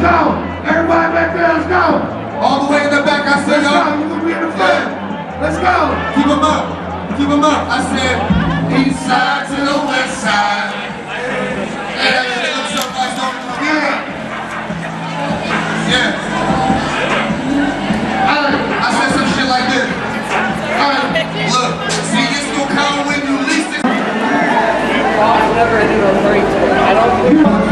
go. Everybody back there, let's go. All the way in the back, I said, let's go. You gonna be in the front. Let's go. Keep them up. Keep them up. I said, east side to the west side. Hey, that shit looks so nice, don't it? Yeah. I said some shit like this. Look, see, this gon' come when you least it. I've never do a break. I don't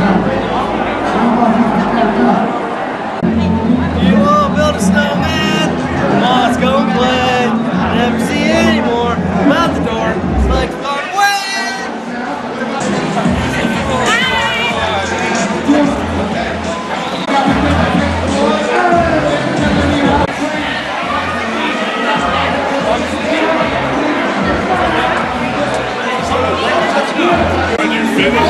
You all build a snowman? Come on, let's go and play. Never see you anymore. I'm out the door. It's like fun. Are you finished?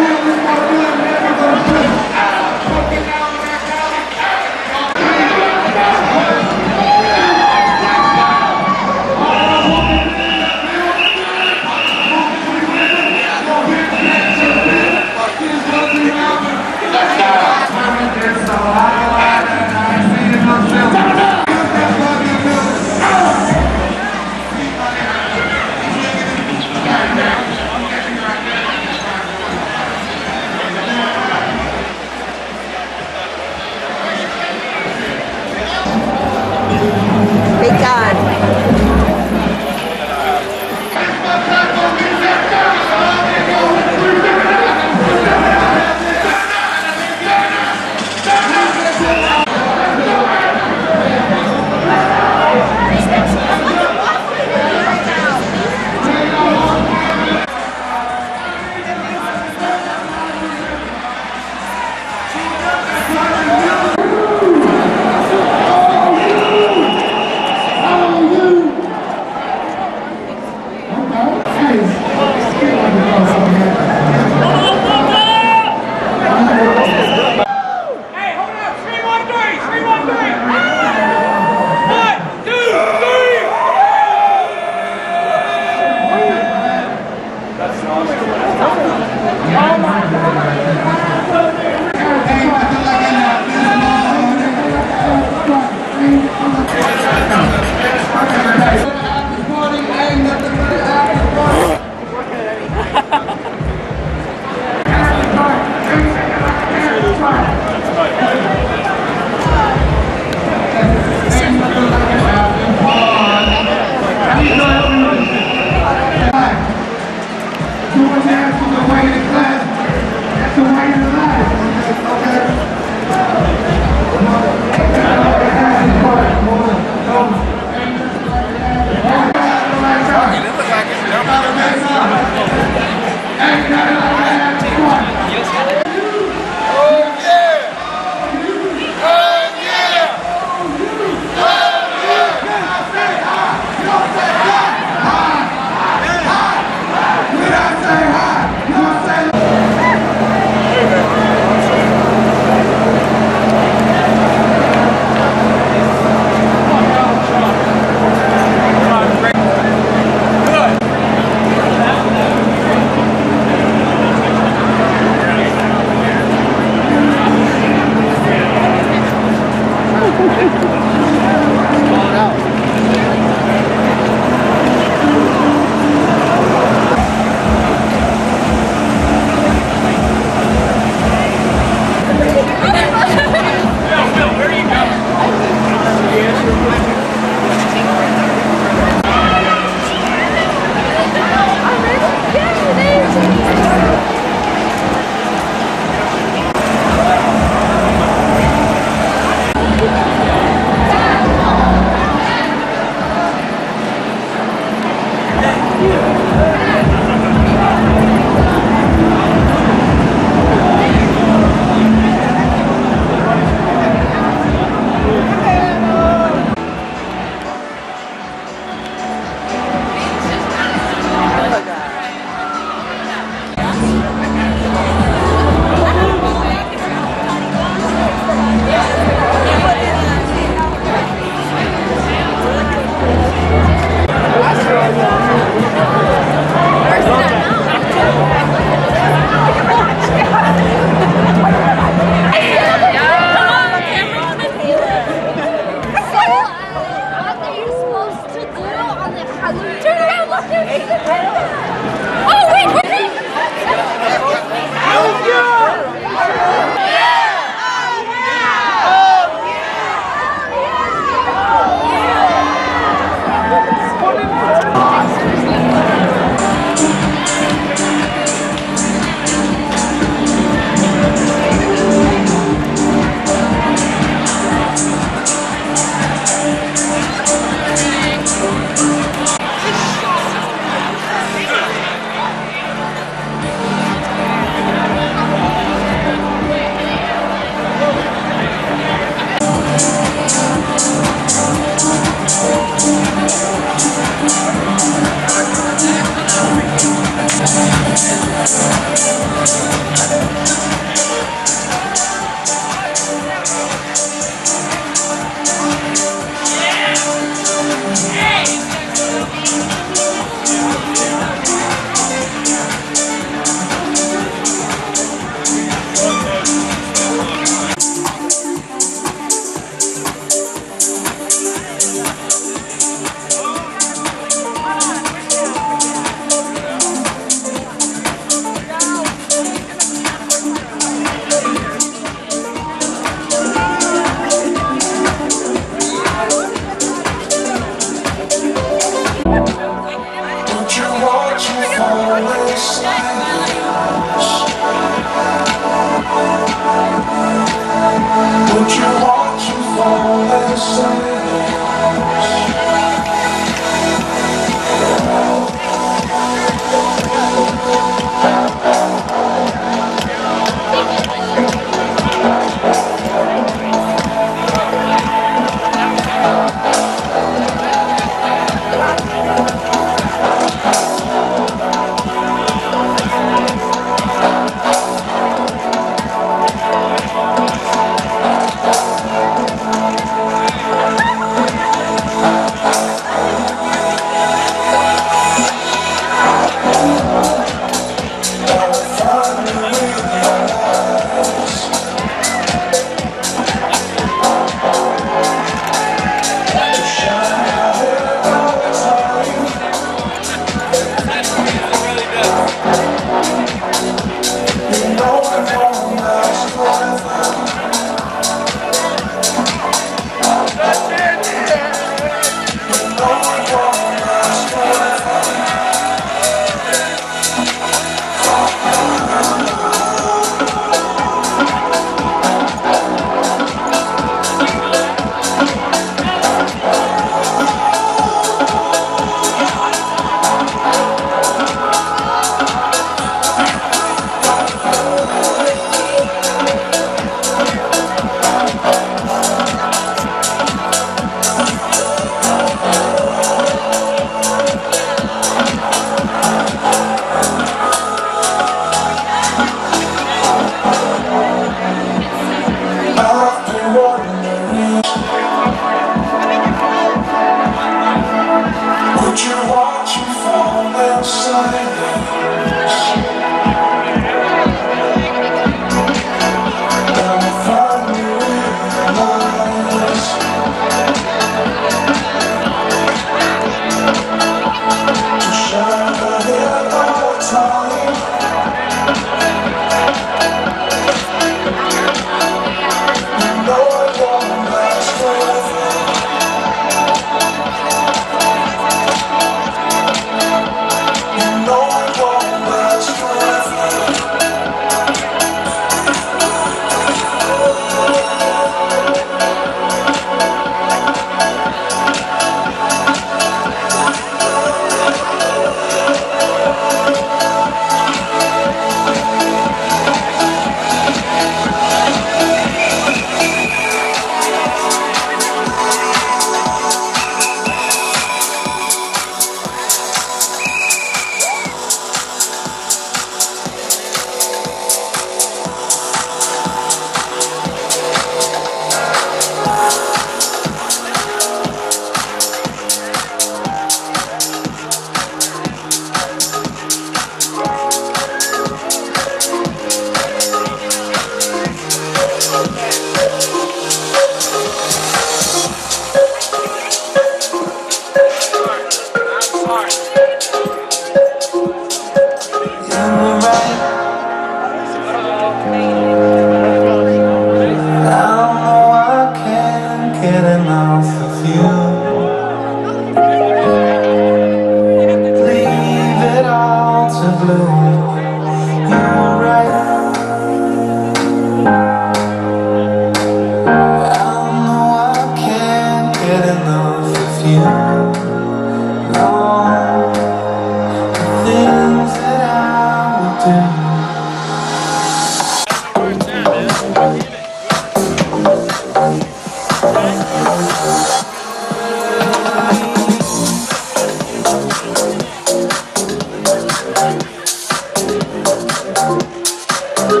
Arms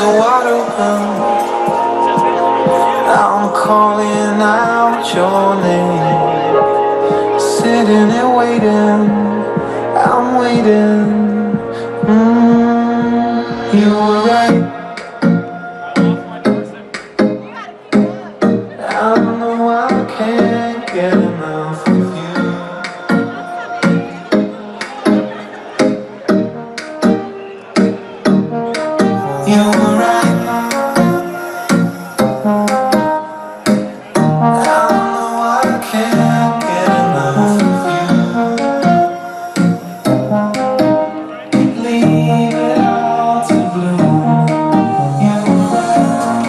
are wide open. I'm calling out your name. Sitting and waiting. I'm waiting. You were right. I know I can't get enough of you. You were right. I know I can't get enough of you. Leave it all to bloom. You were right.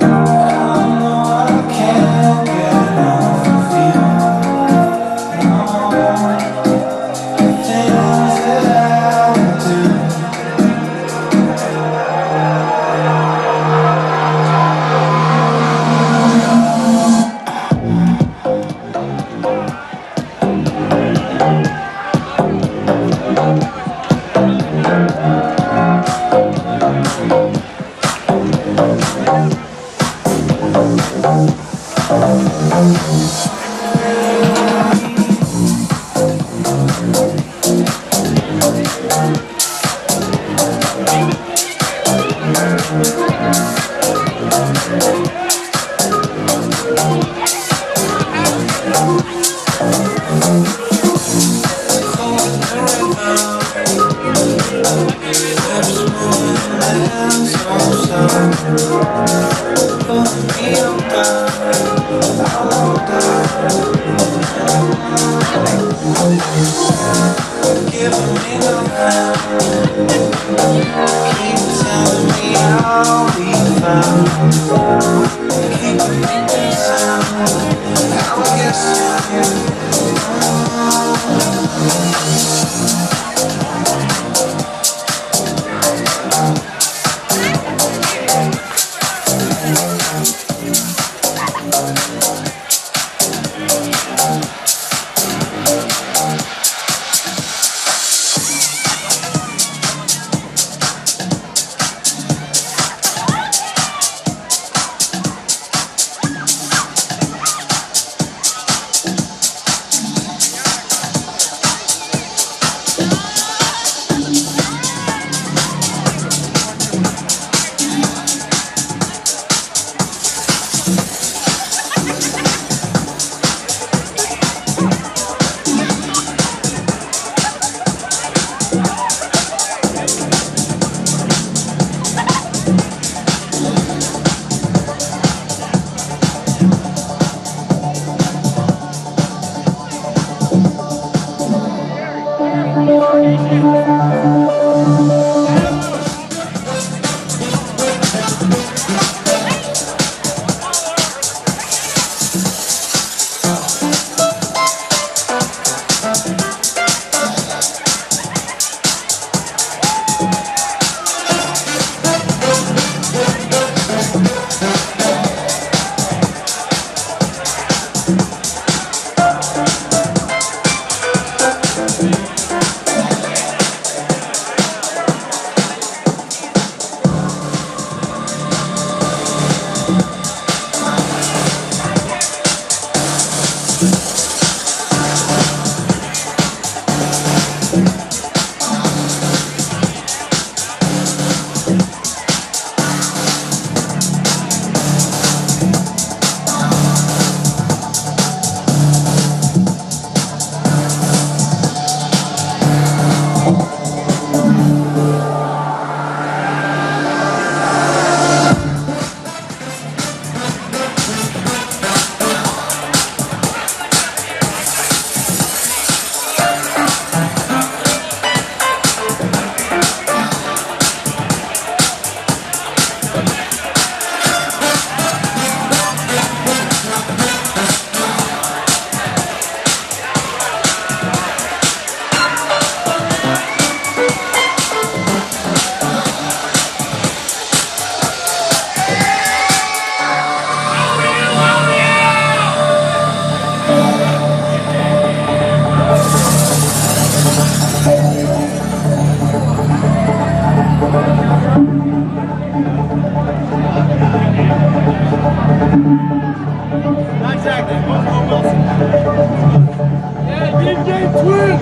I know I can't get enough of you. The things that I do. Not exactly. Buffalo Wilson. Yeah, DJ Twins.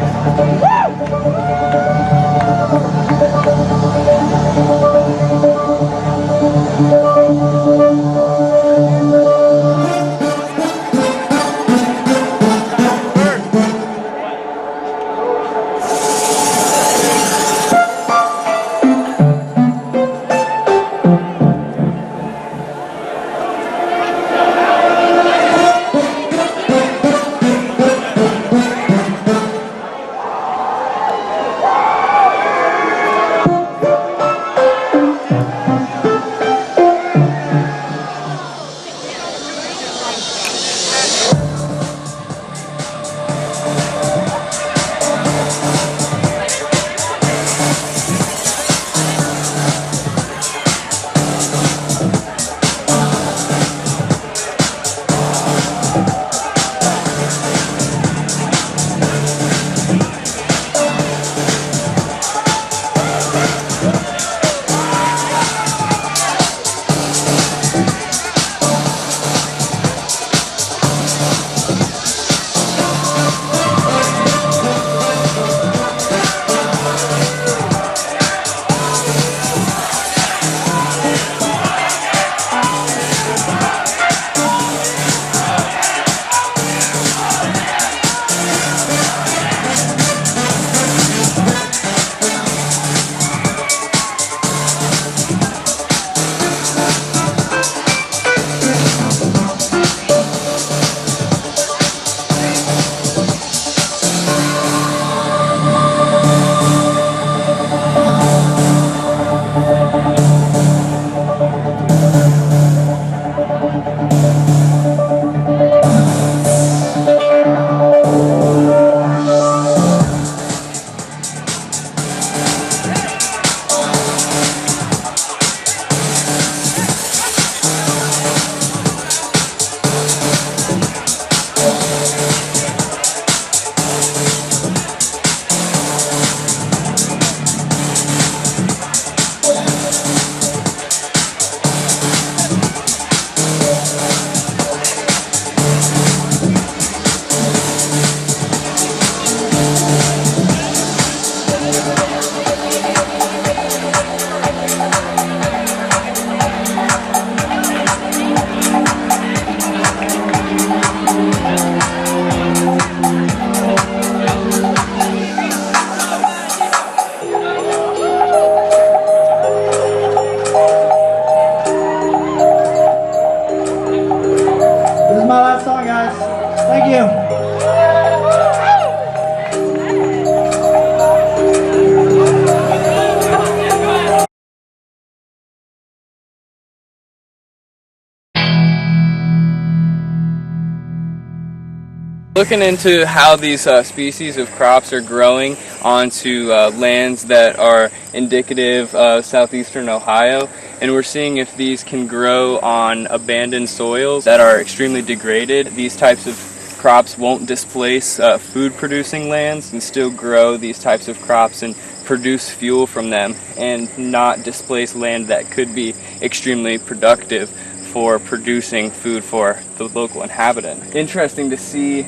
Looking into how these species of crops are growing onto lands that are indicative of southeastern Ohio, and we're seeing if these can grow on abandoned soils that are extremely degraded. These types of crops won't displace food-producing lands and still grow these types of crops and produce fuel from them and not displace land that could be extremely productive for producing food for the local inhabitant. Interesting to see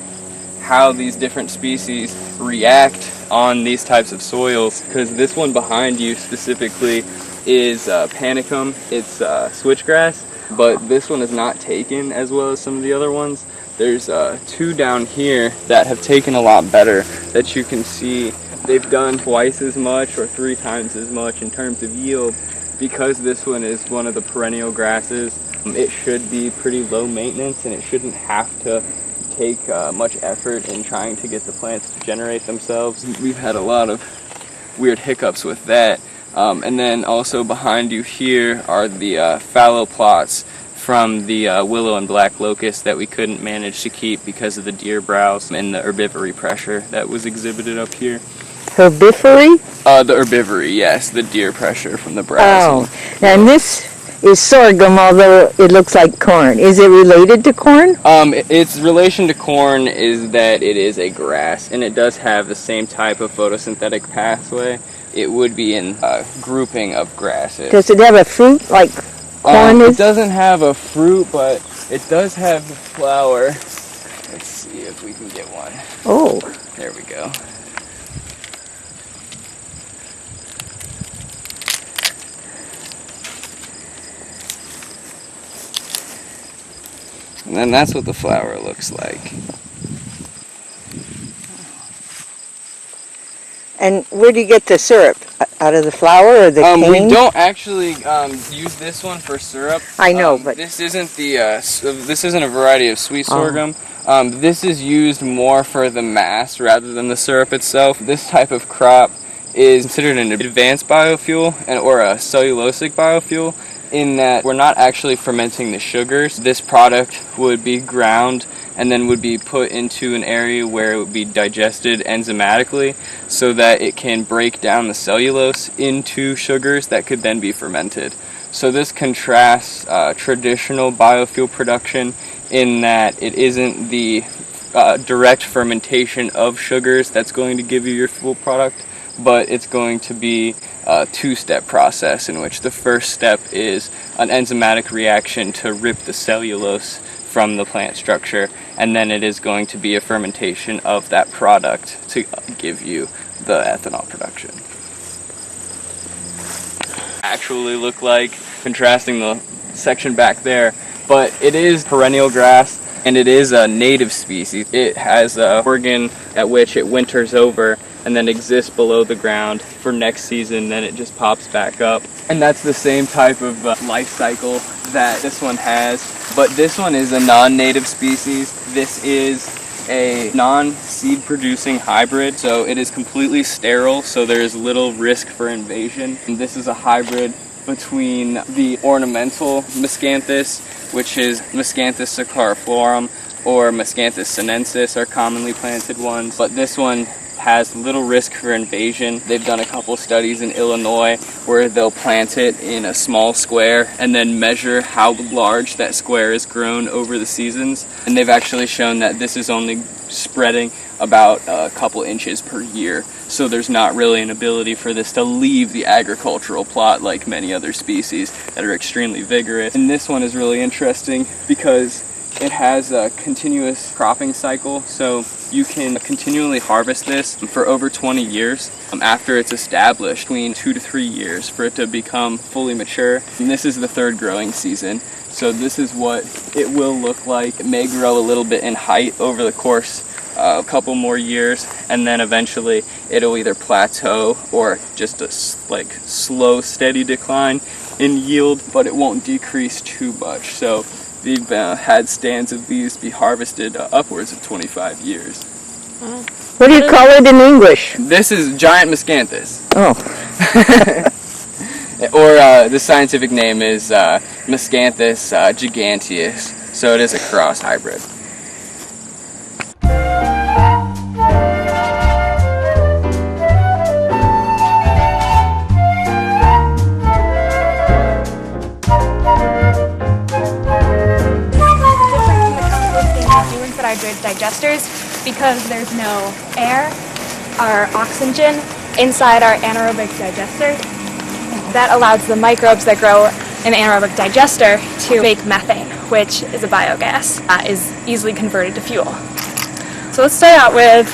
how these different species react on these types of soils, because this one behind you specifically is panicum. It's switchgrass, but this one is not taken as well as some of the other ones. There's two down here that have taken a lot better that you can see. They've done twice as much or 3 times as much in terms of yield. Because this one is one of the perennial grasses, it should be pretty low maintenance and it shouldn't have to take much effort in trying to get the plants to generate themselves. We've had a lot of weird hiccups with that. And then also behind you here are the fallow plots from the willow and black locust that we couldn't manage to keep because of the deer browse and the herbivory pressure that was exhibited up here. Herbivory? The herbivory, yes, the deer pressure from the browse. Oh, and this is sorghum, although it looks like corn. Is it related to corn? Its relation to corn is that it is a grass, and it does have the same type of photosynthetic pathway. It would be in a grouping of grasses. Does it have a fruit like corn is? It doesn't have a fruit, but It does have the flower. Let's see if we can get one. Oh, There we go. And then that's what the flower looks like. and where do you get the syrup? Out of the flower or the cane? We don't actually use this one for syrup. I know, but this isn't the this isn't a variety of sweet sorghum. This is used more for the mass rather than the syrup itself. This type of crop is considered an advanced biofuel or a cellulosic biofuel, in that we're not actually fermenting the sugars. This product would be ground and then would be put into an area where it would be digested enzymatically so that it can break down the cellulose into sugars that could then be fermented. So this contrasts traditional biofuel production in that it isn't the direct fermentation of sugars that's going to give you your fuel product, but it's going to be a two-step process in which the first step is an enzymatic reaction to rip the cellulose from the plant structure, and then it is going to be a fermentation of that product to give you the ethanol production. Actually look like, contrasting the section back there, but it is perennial grass and it is a native species. It has an organ at which it winters over and then exists below the ground for next season, then it just pops back up. And that's the same type of life cycle that this one has, but this one is a non-native species. This is a non-seed producing hybrid, so it is completely sterile, so there is little risk for invasion. And this is a hybrid between the ornamental miscanthus, which is Miscanthus scariflorum, or Miscanthus sinensis are commonly planted ones, but this one has little risk for invasion. They've done a couple studies in Illinois where they'll plant it in a small square and then measure how large that square is grown over the seasons. And they've actually shown that this is only spreading about a couple inches per year. So there's not really an ability for this to leave the agricultural plot like many other species that are extremely vigorous. And this one is really interesting because it has a continuous cropping cycle, so you can continually harvest this for over 20 years after it's established, between 2 to 3 years for it to become fully mature. And this is the third growing season, so this is what it will look like. It may grow a little bit in height over the course a couple more years, and then eventually it'll either plateau or just a slow, steady decline in yield, but it won't decrease too much. So we've had stands of these be harvested upwards of 25 years. what do you call it in English? This is giant miscanthus. Oh, Or the scientific name is Miscanthus giganteus, so it is a cross hybrid. Digesters, because there's no air or oxygen inside our anaerobic digester. That allows the microbes that grow in the anaerobic digester to make methane, which is a biogas, is easily converted to fuel. So let's start out with,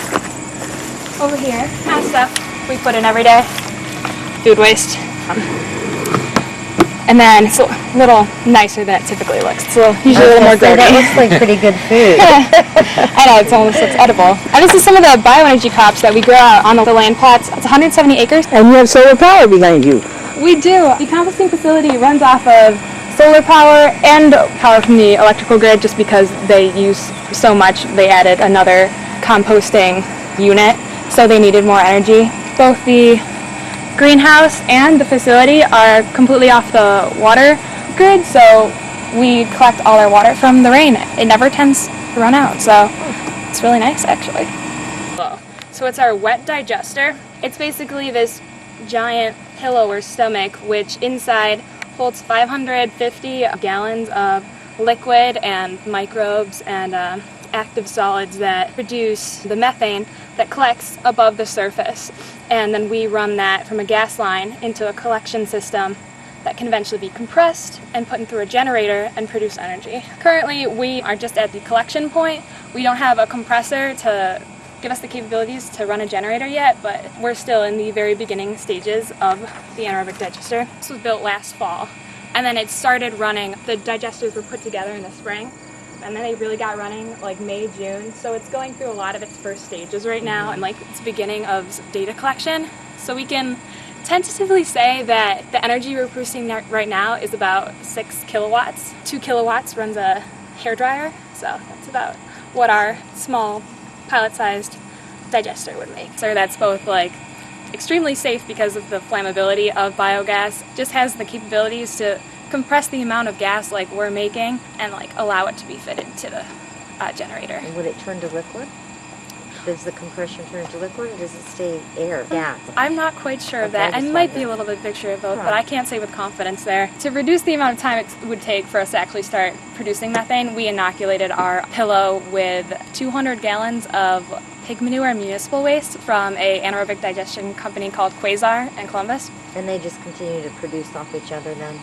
over here, kind of stuff we put in every day, food waste. And then it's a little nicer than it typically looks. It's usually a little more grody. that looks like pretty good food. I know, it's almost looks edible. And this is some of the bioenergy crops that we grow out on the land plots. It's 170 acres. And you have solar power behind you. We do. The composting facility runs off of solar power and power from the electrical grid, just because they use so much. They added another composting unit, so they needed more energy. Both the greenhouse and the facility are completely off the water grid, so we collect all our water from the rain. It never tends to run out, so it's really nice actually. So it's our wet digester. It's basically this giant pillow or stomach which inside holds 550 gallons of liquid and microbes and active solids that produce the methane that collects above the surface. And then we run that from a gas line into a collection system that can eventually be compressed and put through a generator and produce energy. Currently, we are just at the collection point. We don't have a compressor to give us the capabilities to run a generator yet, but we're still in the very beginning stages of the anaerobic digester. This was built last fall, and then it started running. The digesters were put together in the spring, and then they really got running like May, June. So it's going through a lot of its first stages right now, and like its beginning of data collection. So we can tentatively say that the energy we're producing right now is about 6 kilowatts. 2 kilowatts runs a hairdryer, so that's about what our small pilot-sized digester would make. So that's both like extremely safe because of the flammability of biogas, just has the capabilities to compress the amount of gas like we're making and like allow it to be fitted to the generator. And would it turn to liquid? Does the compression turn to liquid, or does it stay air, gas? I'm not quite sure of that. It might be a little bit mixture of both, but I can't say with confidence there. To reduce the amount of time it would take for us to actually start producing methane, we inoculated our pillow with 200 gallons of pig manure municipal waste from a anaerobic digestion company called Quasar in Columbus. And they just continue to produce off each other then?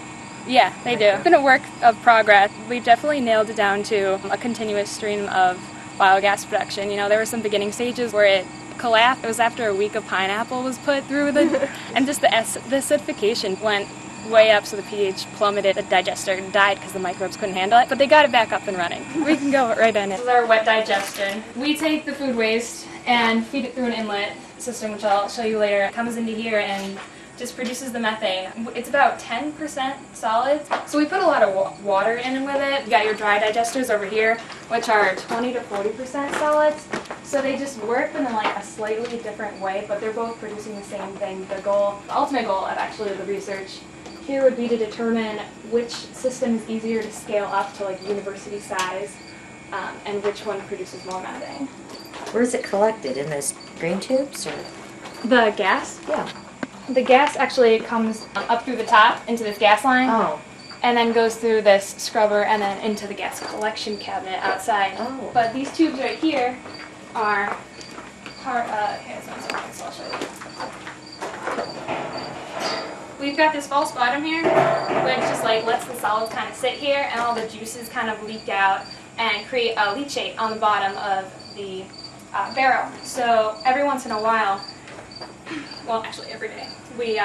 Yeah, they do. It's been a work of progress. We've definitely nailed it down to a continuous stream of biogas production. You know, there were some beginning stages where it collapsed. It was after a week of pineapple was put through the, and just the acidification went way up, so the pH plummeted. The digester died because the microbes couldn't handle it, but they got it back up and running. We can go right in it. This is our wet digestion. We take the food waste and feed it through an inlet system, which I'll show you later. It comes into here and just produces the methane. It's about 10% solid. So we put a lot of water in with it. You got your dry digesters over here, which are 20 to 40% solids. So they just work in like a slightly different way, but they're both producing the same thing. The ultimate goal of actually the research here would be to determine which system is easier to scale up to like university size, and which one produces more methane. Where is it collected? In those green tubes, or? The gas? Yeah. The gas actually comes up through the top into this gas line, and then goes through this scrubber and then into the gas collection cabinet outside. Oh. But these tubes right here are part of, so I'll show you. We've got this false bottom here, which just like lets the solids kind of sit here and all the juices kind of leak out and create a leachate on the bottom of the barrel. So every once in a while, well, actually every day, we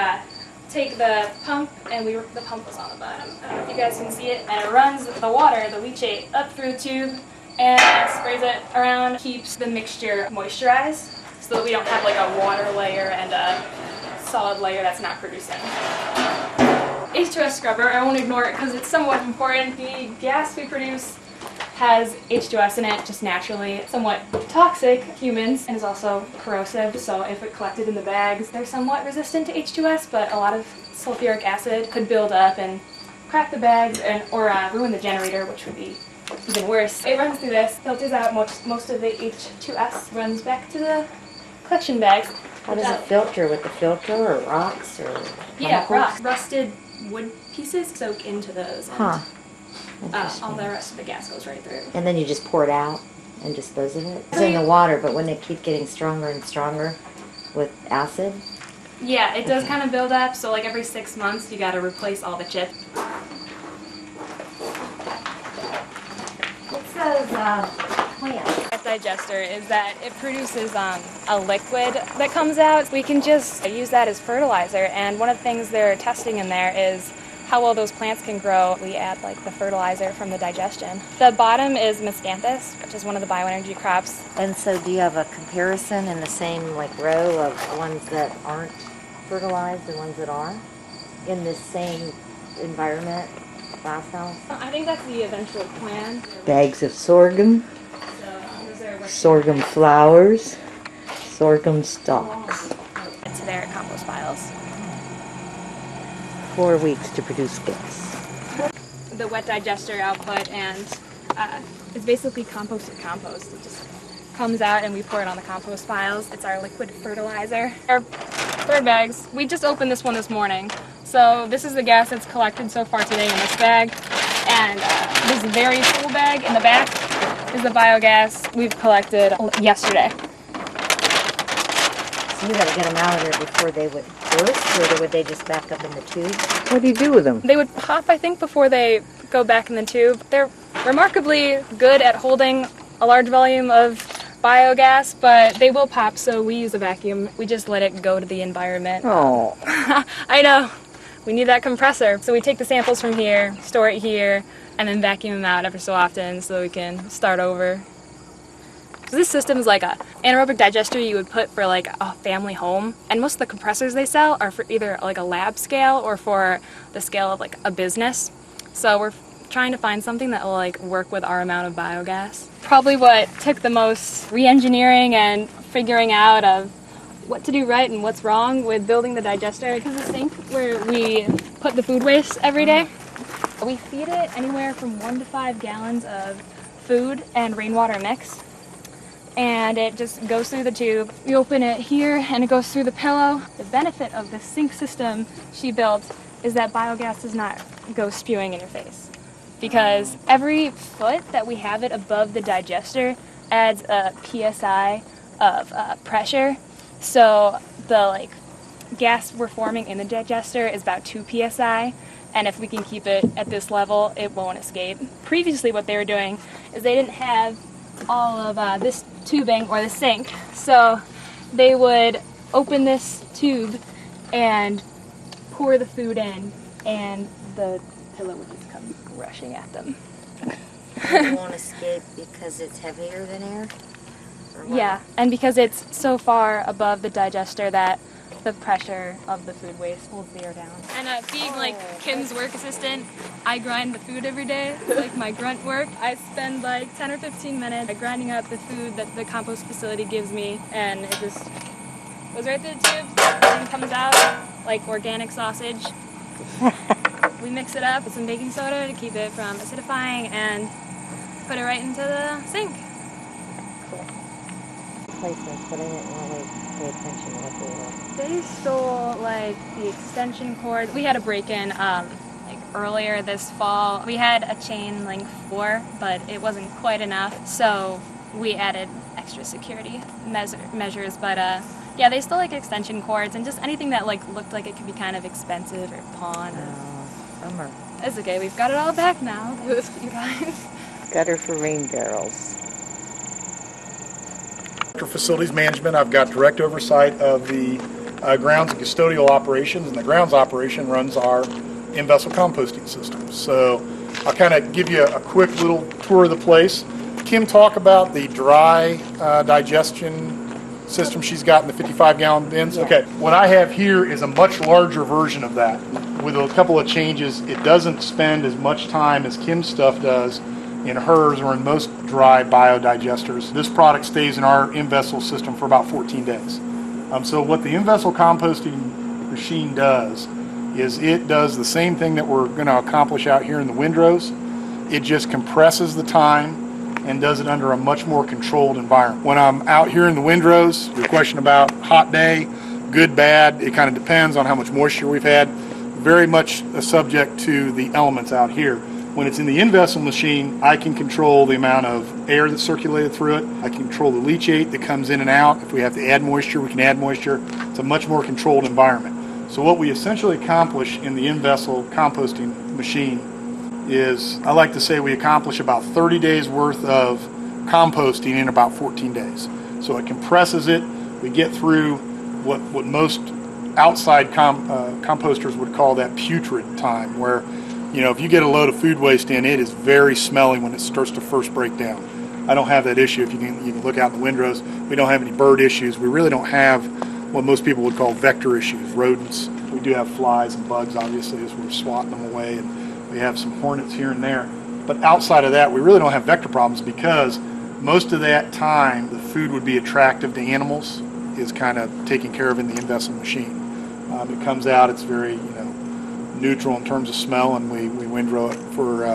take the pump, and the pump was on the bottom. I don't know if you guys can see it, and it runs the water, the leachate, up through the tube and sprays it around, keeps the mixture moisturized so that we don't have like a water layer and a solid layer that's not producing. H2S scrubber, I won't ignore it because it's somewhat important. The gas we produce has H2S in it, just naturally somewhat toxic to humans, and is also corrosive, so if it collected in the bags, they're somewhat resistant to H2S, but a lot of sulfuric acid could build up and crack the bags or ruin the generator, which would be even worse. It runs through this, filters out most of the H2S, runs back to the collection bags. How does it filter? With the filter, or rocks, or Yeah, chemicals? rocks. Rusted wood pieces soak into those. And, all the rest of the gas goes right through. And then you just pour it out and dispose of it? It's in the water, but wouldn't it keep getting stronger and stronger with acid? Yeah, it does kind of build up, so like every 6 months you gotta replace all the chips. It says plant. That digester is that it produces a liquid that comes out. We can just use that as fertilizer, and one of the things they're testing in there is how well those plants can grow. We add like the fertilizer from the digestion. The bottom is miscanthus, which is one of the bioenergy crops. And so do you have a comparison in the same like row of ones that aren't fertilized and ones that are in this same environment, glass house? I think that's the eventual plan. Bags of sorghum, So those are sorghum flowers, sorghum stalks. to their compost piles. 4 weeks to produce gas. The wet digester output, and it's basically composted compost. It just comes out and we pour it on the compost piles. It's our liquid fertilizer. Our third bags, we just opened this one this morning. So this is the gas that's collected so far today in this bag. And this very full bag in the back is the biogas we've collected yesterday. So you gotta get them out of there before they would compost, or would they just back up in the tube? What do you do with them? They would pop, I think, before they go back in the tube. They're remarkably good at holding a large volume of biogas, but they will pop, so we use a vacuum. We just let it go to the environment. Oh, I know. We need that compressor. So we take the samples from here, store it here, and then vacuum them out every so often so we can start over. So this system is like a anaerobic digester you would put for like a family home, and most of the compressors they sell are for either like a lab scale or for the scale of like a business. So we're trying to find something that will like work with our amount of biogas. Probably what took the most re-engineering and figuring out of what to do right and what's wrong with building the digester. Because the sink where we put the food waste every day, we feed it anywhere from 1 to 5 gallons of food and rainwater mix. And it just goes through the tube. We open it here and it goes through the pillow. The benefit of the sink system she built is that biogas does not go spewing in your face. Because every foot that we have it above the digester adds a PSI of pressure. So the gas we're forming in the digester is about 2 PSI. And if we can keep it at this level, it won't escape. Previously what they were doing is they didn't have all of this tubing or the sink. So they would open this tube and pour the food in, and the pillow would just come rushing at them. It won't escape because it's heavier than air? Or what? Yeah, and because it's so far above the digester that the pressure of the food waste holds the air down. And being Kim's work assistant, I grind the food every day. It's like my grunt work. I spend 10 or 15 minutes grinding up the food that the compost facility gives me, and it just goes right through the tubes and comes out like organic sausage. We mix it up with some baking soda to keep it from acidifying and put it right into the sink. Placements, but I didn't really pay attention to what they were. They stole the extension cord. We had a break-in earlier this fall. We had a chain link floor, but it wasn't quite enough, so we added extra security measures. But yeah, they stole extension cords and just anything that looked like it could be kind of expensive or pawn. Bummer. It's okay. We've got it all back now. It was you guys. gutter for rain barrels. For facilities management, I've got direct oversight of the grounds and custodial operations, and the grounds operation runs our in-vessel composting system. So I'll kind of give you a quick little tour of the place. Kim, talk about the dry digestion system she's got in the 55-gallon bins. Yeah. Okay, what I have here is a much larger version of that with a couple of changes. It doesn't spend as much time as Kim's stuff does in hers or in most dry biodigesters. This product stays in our in-vessel system for about 14 days. So what the in-vessel composting machine does is it does the same thing that we're going to accomplish out here in the windrows. It just compresses the time and does it under a much more controlled environment. When I'm out here in the windrows, your question about hot day, good, bad, it kind of depends on how much moisture we've had. Very much subject to the elements out here. When it's in the in-vessel machine, I can control the amount of air that's circulated through it. I can control the leachate that comes in and out. If we have to add moisture, we can add moisture. It's a much more controlled environment. So what we essentially accomplish in the in-vessel composting machine is, I like to say we accomplish about 30 days worth of composting in about 14 days. So it compresses it. We get through what most outside composters would call that putrid time, where if you get a load of food waste in, it is very smelly when it starts to first break down. I don't have that issue. If you can look out in the windrows, we don't have any bird issues. We really don't have what most people would call vector issues, rodents. We do have flies and bugs, obviously, as we're swatting them away, and we have some hornets here and there. But outside of that, we really don't have vector problems because most of that time, the food would be attractive to animals, is kind of taken care of in the in-vessel machine. It comes out, it's very, neutral in terms of smell, and we windrow it for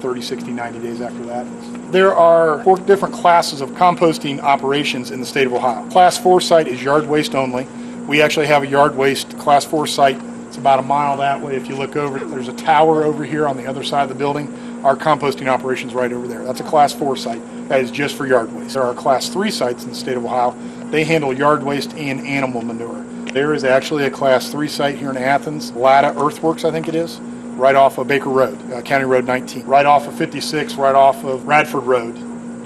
30, 60, 90 days after that. There are 4 different classes of composting operations in the state of Ohio. Class 4 site is yard waste only. We actually have a yard waste Class 4 site. It's about a mile that way. If you look over, there's a tower over here on the other side of the building. Our composting operation's right over there. That's a Class 4 site. That is just for yard waste. There are Class 3 sites in the state of Ohio. They handle yard waste and animal manure. There is actually a Class 3 site here in Athens, Latta Earthworks, I think it is, right off of Baker Road, County Road 19, right off of 56, right off of Radford Road,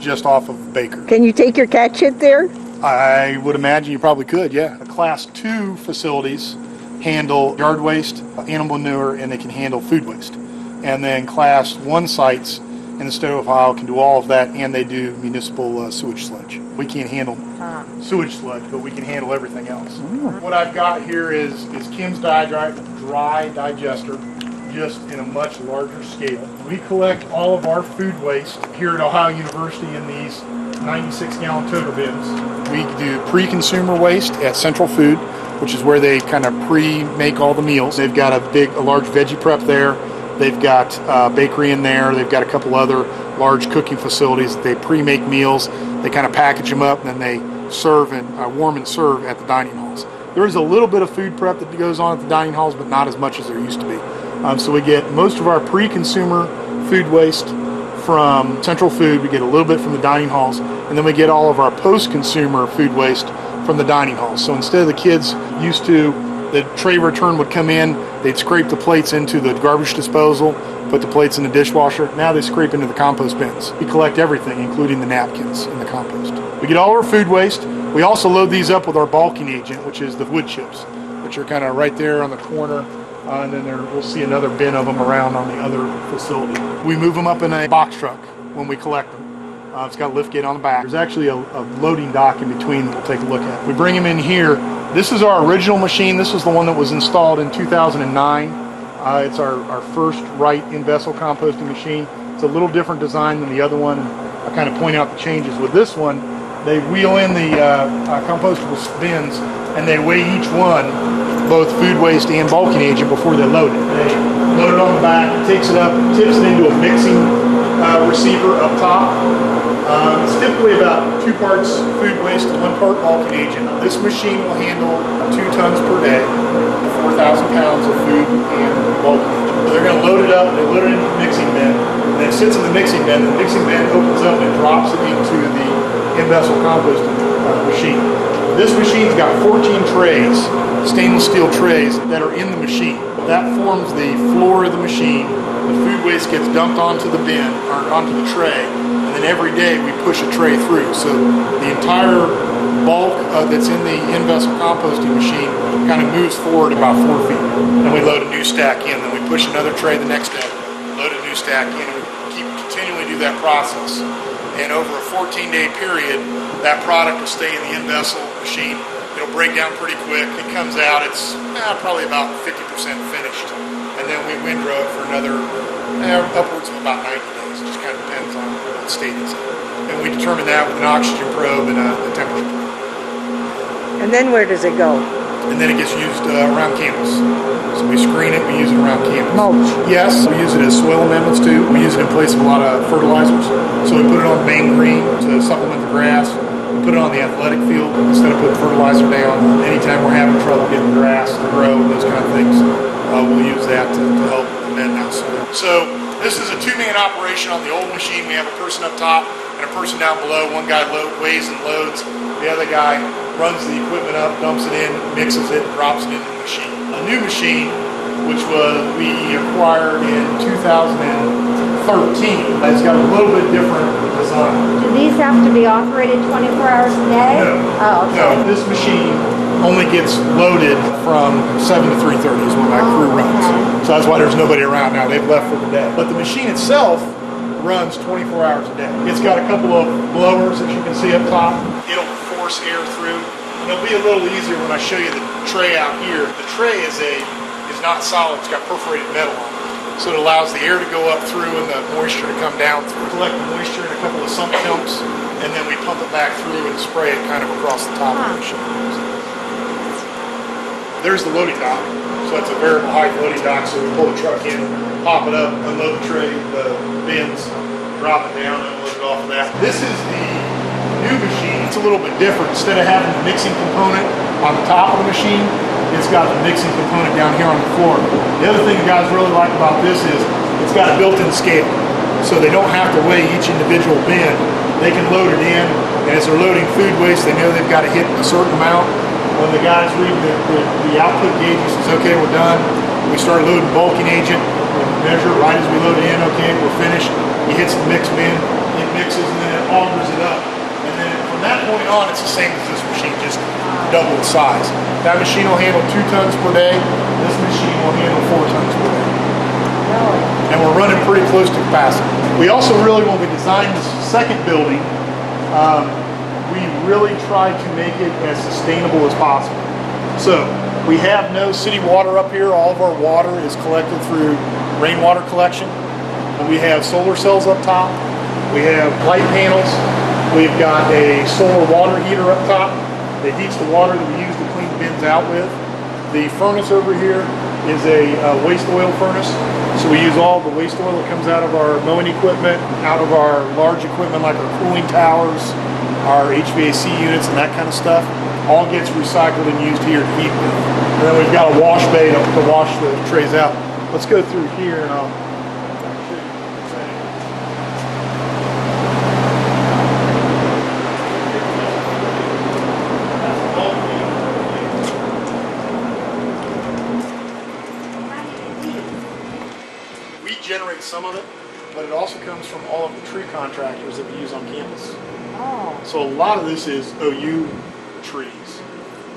just off of Baker. Can you take your cat shit there? I would imagine you probably could, yeah. The Class 2 facilities handle yard waste, animal manure, and they can handle food waste. And then Class 1 sites in the state of Ohio can do all of that, and they do municipal sewage sludge. We can't handle sewage sludge, but we can handle everything else. What I've got here is Kim's dry digester, just in a much larger scale. We collect all of our food waste here at Ohio University in these 96-gallon toter bins. We do pre-consumer waste at Central Food, which is where they kind of pre-make all the meals. They've got a large veggie prep there. They've got a bakery in there. They've got a couple other large cooking facilities. They pre-make meals. They kind of package them up, and then they serve and warm and serve at the dining halls. There is a little bit of food prep that goes on at the dining halls, but not as much as there used to be. So we get most of our pre-consumer food waste from Central Food. We get a little bit from the dining halls, and then we get all of our post-consumer food waste from the dining halls. So instead of the kids used to, the tray return would come in, they'd scrape the plates into the garbage disposal, put the plates in the dishwasher. Now they scrape into the compost bins. We collect everything, including the napkins in the compost. We get all our food waste. We also load these up with our bulking agent, which is the wood chips, which are kind of right there on the corner. And then we'll see another bin of them around on the other facility. We move them up in a box truck when we collect them. It's got a lift gate on the back. There's actually a loading dock in between that we'll take a look at. We bring them in here. This is our original machine. This is the one that was installed in 2009. It's our first right in-vessel composting machine. It's a little different design than the other one. And I kind of point out the changes. With this one, they wheel in the compostable bins, and they weigh each one, both food waste and bulking agent, before they load it. They load it on the back, takes it up, tips it into a mixing receiver up top. It's typically about 2 parts food waste to 1 part bulking agent. This machine will handle 2 tons per day, 4,000 pounds of food and bulking agent. So they're going to load it up, they load it into the mixing bin, and then it sits in the mixing bin. The mixing bin opens up and drops it into the in-vessel composting machine. This machine's got 14 trays, stainless steel trays, that are in the machine. That forms the floor of the machine. The food waste gets dumped onto the bin, or onto the tray, and then every day we push a tray through. So the entire bulk that's in the in-vessel composting machine kind of moves forward about 4 feet. Then we load a new stack in, then we push another tray the next day, load a new stack in, and we continually do that process. And over a 14-day period, that product will stay in the in-vessel machine. It'll break down pretty quick. It comes out, it's probably about 50% finished. And then we windrow it for another upwards of about 90 days. It just kind of depends on what state it's in. And we determine that with an oxygen probe and a temperature probe. And then where does it go? And then it gets used around campus. So we screen it, we use it around campus. Mulch. Yes, we use it as soil amendments too. We use it in place of a lot of fertilizers. So we put it on main green to supplement the grass. We put it on the athletic field instead of putting fertilizer down. Anytime we're having trouble getting grass to grow, those kind of things, we'll use that to help amend that soil. So this is a 2-man operation on the old machine. We have a person up top and a person down below. One guy weighs and loads. The other guy runs the equipment up, dumps it in, mixes it, drops it into the machine. A new machine, which we acquired in 2013, has got a little bit different design. Do these have to be operated 24 hours a day? No. Oh, okay. No, this machine only gets loaded from 7 to 3:30 is when my crew runs. Okay. So that's why there's nobody around now. They've left for the day. But the machine itself runs 24 hours a day. It's got a couple of blowers, as you can see up top. It'll force air through. And it'll be a little easier when I show you the tray out here. The tray is not solid. It's got perforated metal on it. So it allows the air to go up through and the moisture to come down through. Collect the moisture in a couple of sump pumps, and then we pump it back through and spray it kind of across the top of the machine. There's the loading dock. So that's a variable height loading dock. So we pull the truck in, pop it up, unload the tray, the bins, drop it down, unload it off of that. This is the new machine. It's a little bit different. Instead of having the mixing component on the top of the machine, it's got the mixing component down here on the floor. The other thing the guys really like about this is it's got a built-in scale. So they don't have to weigh each individual bin. They can load it in, and as they're loading food waste, they know they've got to hit a certain amount, when the guys read the output gauge, he says, okay, we're done. We start loading bulking agent, we measure right as we load it in, okay, we're finished. He hits the mix bin, it mixes, and then it augers it up. And then from that point on, it's the same as this machine, just double its size. That machine will handle 2 tons per day. This machine will handle 4 tons per day. And we're running pretty close to capacity. We also really, when we designed this second building, we really tried to make it as sustainable as possible. So we have no city water up here. All of our water is collected through rainwater collection. And we have solar cells up top. We have light panels. We've got a solar water heater up top that heats the water that we use to clean the bins out with. The furnace over here is a waste oil furnace. So we use all the waste oil that comes out of our mowing equipment, out of our large equipment like our cooling towers, our HVAC units and that kind of stuff. All gets recycled and used here to heat with. And then we've got a wash bay to wash the trays out. Let's go through here and I'll show you. We generate some of it, but it also comes from all of the tree contractors that we use on campus. Oh. So a lot of this is OU trees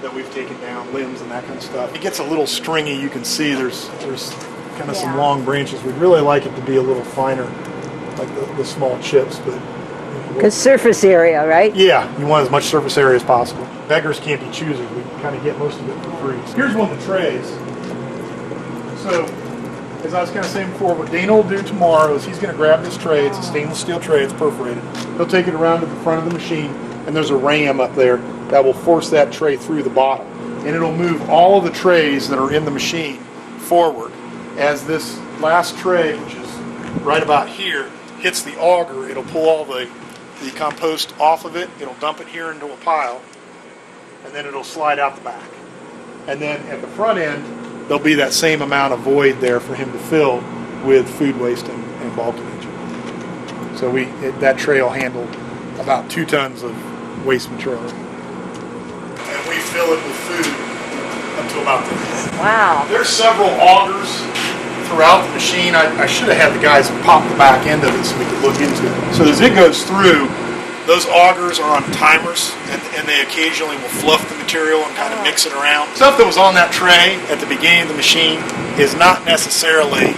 that we've taken down, limbs and that kind of stuff. It gets a little stringy. You can see there's kind of some long branches. We'd really like it to be a little finer, like the small chips, but Because surface area, right? yeah, you want as much surface area as possible. Beggars can't be choosers. We kind of get most of it for free. Here's one of the trays. So, as I was kind of saying before, what Dana will do tomorrow is he's going to grab this tray. It's a stainless steel tray. It's perforated. He'll take it around to the front of the machine, and there's a ram up there that will force that tray through the bottom. And it'll move all of the trays that are in the machine forward. As this last tray, which is right about here, hits the auger, it'll pull all the compost off of it. It'll dump it here into a pile, and then it'll slide out the back. And then at the front end, there'll be that same amount of void there for him to fill with food waste and bulking agent. So that tray will handle about 2 tons of waste material. And we fill it with food up to about this. Wow. There's several augers throughout the machine. I should have had the guys pop the back end of it so we could look into it. So as it goes through, those augers are on timers, and they occasionally will fluff the material and kind of mix it around. Stuff that was on that tray at the beginning of the machine is not necessarily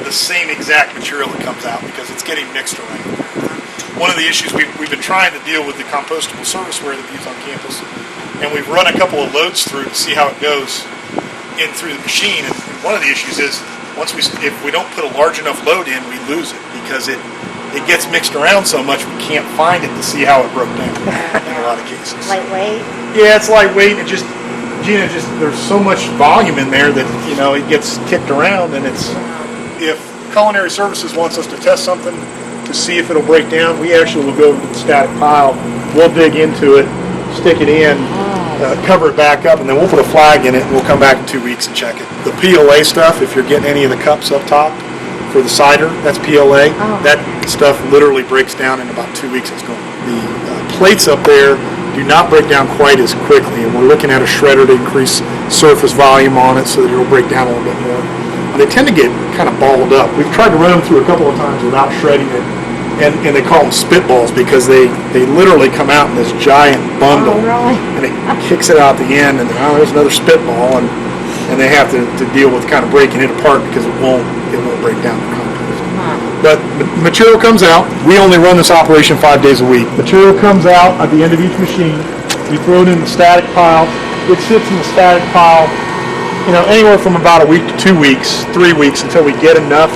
the same exact material that comes out because it's getting mixed around. One of the issues we've been trying to deal with the compostable serviceware that we use on campus, and we've run a couple of loads through to see how it goes in through the machine. And one of the issues is if we don't put a large enough load in, we lose it because it gets mixed around so much we can't find it to see how it broke down in a lot of cases. Lightweight? Yeah, it's lightweight. It just, Gina, there's so much volume in there that, it gets kicked around, and if Culinary Services wants us to test something to see if it'll break down, we actually will go over to the static pile, we'll dig into it, stick it in, cover it back up, and then we'll put a flag in it, and we'll come back in 2 weeks and check it. The PLA stuff, if you're getting any of the cups up top for the cider, that's PLA. That stuff literally breaks down in about 2 weeks. It's gone. The plates up there do not break down quite as quickly, and we're looking at a shredder to increase surface volume on it so that it'll break down a little bit more. They tend to get kind of balled up. We've tried to run them through a couple of times without shredding it, and they call them spitballs because they literally come out in this giant bundle, and it kicks it out the end, and there's another spitball, and they have to deal with kind of breaking it apart because it won't break down the compost. But material comes out. We only run this operation 5 days a week. Material comes out at the end of each machine. We throw it in the static pile. It sits in the static pile, anywhere from about a week to 2 weeks, 3 weeks, until we get enough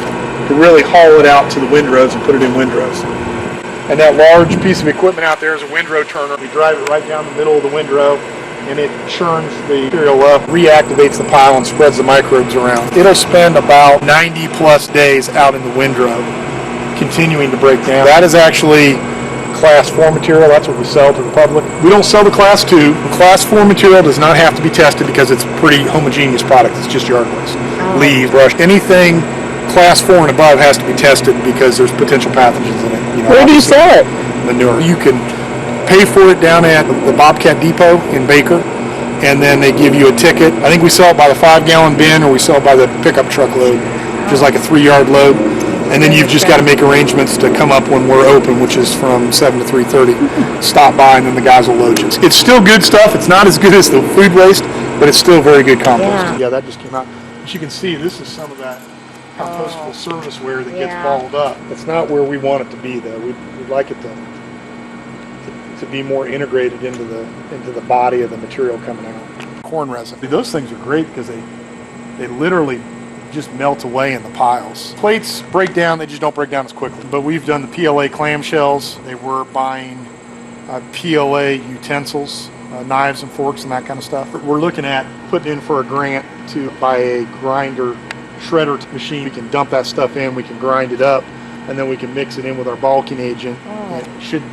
to really haul it out to the windrows and put it in windrows. And that large piece of equipment out there is a windrow turner. We drive it right down the middle of the windrow, and it churns the material up, reactivates the pile, and spreads the microbes around. It'll spend about 90 plus days out in the windrow, continuing to break down. That is actually Class 4 material. That's what we sell to the public. We don't sell the Class 2. The Class 4 material does not have to be tested because it's a pretty homogeneous product. It's just yard waste. Leaves, brush, anything Class 4 and above has to be tested because there's potential pathogens in it. Where do you sell it? Manure. You can pay for it down at the Bobcat Depot in Baker. and then they give you a ticket. I think we sell it by the 5-gallon bin, or we sell it by the pickup truck load, which is like a 3-yard load. And then you've just got to make arrangements to come up when we're open, which is from 7 to 3:30. Stop by, and then the guys will load you. It's still good stuff. It's not as good as the food waste, but it's still very good compost. Yeah, that just came out. As you can see, this is some of that compostable serviceware that gets balled up. It's not where we want it to be, though. We'd like it to be more integrated into the body of the material coming out. Corn resin. Those things are great because they literally just melt away in the piles. Plates break down, they just don't break down as quickly. But we've done the PLA clamshells. They were buying PLA utensils, knives and forks and that kind of stuff. We're looking at putting in for a grant to buy a grinder shredder machine. We can dump that stuff in, we can grind it up, and then we can mix it in with our bulking agent. It should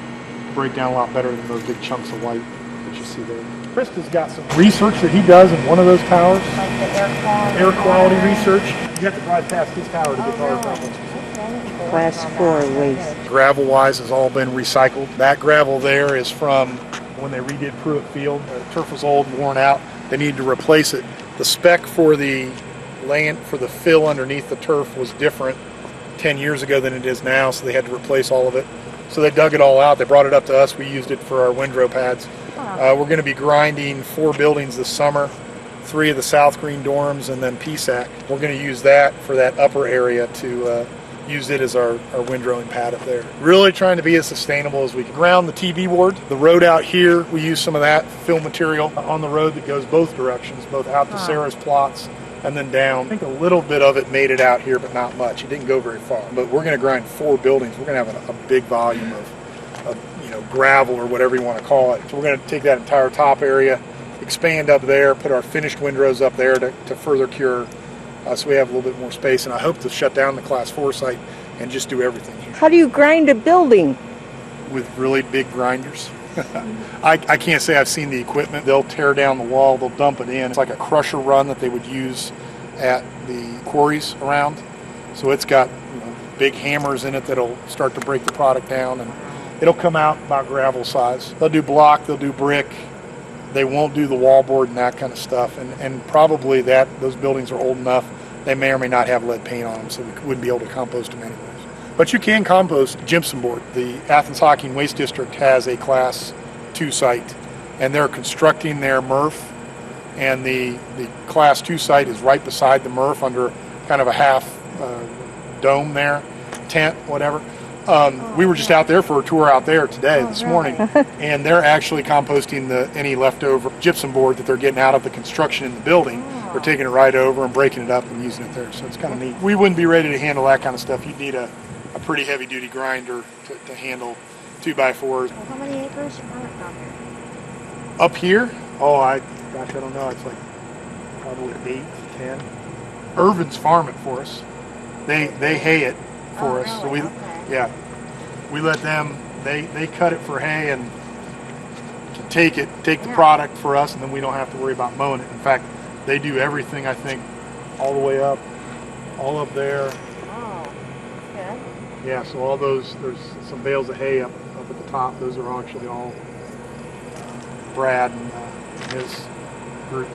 break down a lot better than those big chunks of white that you see there. Krista's got some research that he does in one of those towers. Like the Air quality research. You have to drive past his tower to get to our compost. Class 4 waste. Gravel-wise has all been recycled. That gravel there is from when they redid Pruitt Field. The turf was old and worn out. They needed to replace it. The spec for the land, for the fill underneath the turf was different 10 years ago than it is now, so they had to replace all of it. So they dug it all out. They brought it up to us. We used it for our windrow pads. We're going to be grinding 4 buildings this summer, 3 of the South Green dorms, and then PSAC. We're going to use that for that upper area to use it as our windrowing pad up there. Really trying to be as sustainable as we can. Around the TV board, the road out here, we use some of that fill material on the road that goes both directions, both out to Sarah's plots and then down. I think a little bit of it made it out here, but not much. It didn't go very far. But we're going to grind 4 buildings. We're going to have a big volume of gravel or whatever you want to call it. So we're going to take that entire top area, expand up there, put our finished windrows up there to further cure, so we have a little bit more space. And I hope to shut down the Class 4 site and just do everything here. How do you grind a building? With really big grinders. I can't say I've seen the equipment. They'll tear down the wall, they'll dump it in. It's like a crusher run that they would use at the quarries around. So it's got big hammers in it that'll start to break the product down, and it'll come out about gravel size. They'll do block, they'll do brick. They won't do the wallboard and that kind of stuff. And probably those buildings are old enough, they may or may not have lead paint on them, so we wouldn't be able to compost them anyways. But you can compost gypsum board. The Athens Hockey and Waste District has a Class 2 site, and they're constructing their MRF, and the Class 2 site is right beside the MRF under kind of a half dome there, tent, whatever. We were just out there for a tour out there this morning, and they're actually composting any leftover gypsum board that they're getting out of the construction in the building. They're taking it right over and breaking it up and using it there, so it's kind of neat. We wouldn't be ready to handle that kind of stuff. You'd need a pretty heavy duty grinder to handle 2x4s. Well, how many acres Up here? Oh, I don't know. It's like probably 8 to 10. Irvin's farm it for us. They hay it for us. Really? So we let them. They cut it for hay and take the product for us, and then we don't have to worry about mowing it. In fact, they do everything. I think all the way up, all up there. Yeah, so all those, there's some bales of hay up at the top. Those are actually all Brad and his group.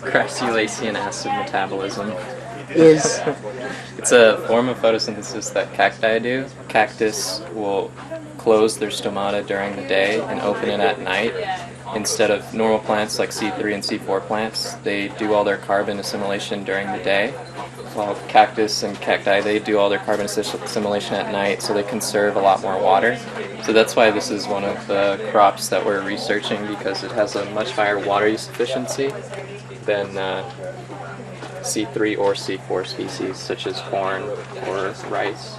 Crassulacean acid metabolism. Is It's a form of photosynthesis that cacti do. Cactus will close their stomata during the day and open it at night. Instead of normal plants like C3 and C4 plants, they do all their carbon assimilation during the day. While cactus and cacti, they do all their carbon assimilation at night, so they conserve a lot more water. So that's why this is one of the crops that we're researching, because it has a much higher water use efficiency than C3 or C4 species, such as corn or rice.